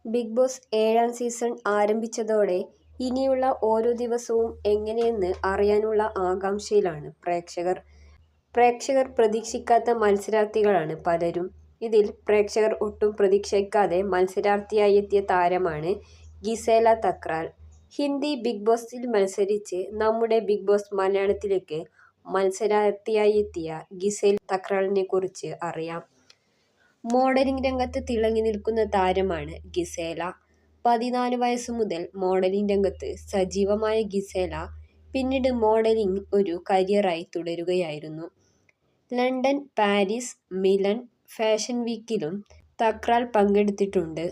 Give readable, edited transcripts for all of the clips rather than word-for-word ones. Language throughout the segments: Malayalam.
ബിഗ് ബോസ് 7ാം സീസൺ ആരംഭിച്ചതോടെ ഇനിയുള്ള ഓരോ ദിവസവും എങ്ങനെയെന്ന് അറിയാനുള്ള ആകാംക്ഷയിലാണ് പ്രേക്ഷകർ. പ്രേക്ഷകർ പ്രതീക്ഷിക്കാത്ത മത്സരാർത്ഥികളാണ് പലരും. ഇതിൽ പ്രേക്ഷകർ ഒട്ടും പ്രതീക്ഷിക്കാതെ മത്സരാർത്ഥിയായി എത്തിയ താരമാണ് ഗിസേല തക്രാൽ. ഹിന്ദി ബിഗ് ബോസിൽ മത്സരിച്ച് നമ്മുടെ ബിഗ് ബോസ് മലയാളത്തിലേക്ക് മത്സരാർത്ഥിയായി എത്തിയ ഗിസേല തക്രാലിനെക്കുറിച്ച് അറിയാം. മോഡലിംഗ് രംഗത്ത് തിളങ്ങി നിൽക്കുന്ന താരമാണ് ഗിസേല. 14 വയസ്സു മുതൽ മോഡലിംഗ് രംഗത്ത് സജീവമായ ഗിസേല പിന്നീട് മോഡലിംഗ് ഒരു കരിയറായി തുടരുകയായിരുന്നു. ലണ്ടൻ, പാരീസ്, മിലൻ ഫാഷൻ വീക്കിലും തക്രാൽ പങ്കെടുത്തിട്ടുണ്ട്.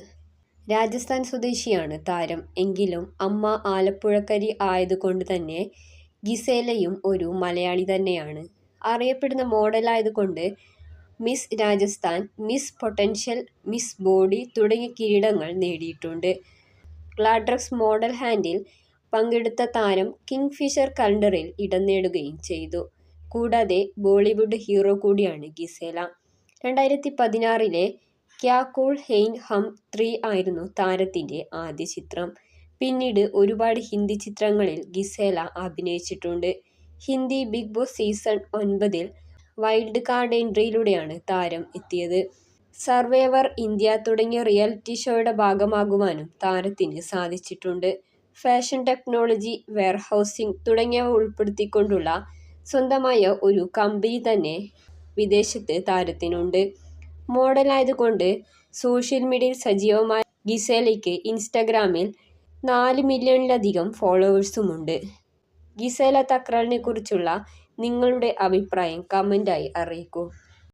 രാജസ്ഥാൻ സ്വദേശിയാണ് താരം. എങ്കിലും അമ്മ ആലപ്പുഴക്കരി ആയതുകൊണ്ട് തന്നെ ഗിസേലയും ഒരു മലയാളി തന്നെയാണ്. അറിയപ്പെടുന്ന മോഡലായതുകൊണ്ട് miss Rajasthan, miss potential, miss body തുടങ്ങിയ കിരീടങ്ങൾ നേടിയിട്ടുണ്ട്. ഗ്ലാഡ്രക്സ് മോഡൽ ഹാൻഡിൽ പങ്കെടുത്ത താരം കിങ് ഫിഷർ കലണ്ടറിൽ ഇടം നേടുകയും ചെയ്തു. കൂടാതെ ബോളിവുഡ് ഹീറോ കൂടിയാണ് ഗിസേല. 2016 ക്യാ കൂൾ ഹെയ്ൻ ഹം 3 ആയിരുന്നു താരത്തിൻ്റെ ആദ്യ ചിത്രം. പിന്നീട് ഒരുപാട് ഹിന്ദി ചിത്രങ്ങളിൽ ഗിസേല അഭിനയിച്ചിട്ടുണ്ട്. Hindi big boss season 9 wild card എൻട്രിയിലൂടെയാണ് താരം എത്തിയത്. സർവൈവർ ഇന്ത്യ തുടങ്ങിയ റിയാലിറ്റി ഷോയുടെ ഭാഗമാകുവാനും താരത്തിന് സാധിച്ചിട്ടുണ്ട്. ഫാഷൻ ടെക്നോളജി, വെയർഹൗസിംഗ് തുടങ്ങിയവ ഉൾപ്പെടുത്തിക്കൊണ്ടുള്ള സ്വന്തമായ ഒരു കമ്പനി തന്നെ വിദേശത്ത് താരത്തിനുണ്ട്. മോഡലായതുകൊണ്ട് സോഷ്യൽ മീഡിയയിൽ സജീവമായ ഗിസേലയ്ക്ക് ഇൻസ്റ്റഗ്രാമിൽ 4 മില്യണിലധികം ഫോളോവേഴ്സുമുണ്ട്. ഗിസേല തക്രാലിനെക്കുറിച്ചുള്ള നിങ്ങളുടെ അഭിപ്രായം കമൻ്റായി അറിയിക്കൂ.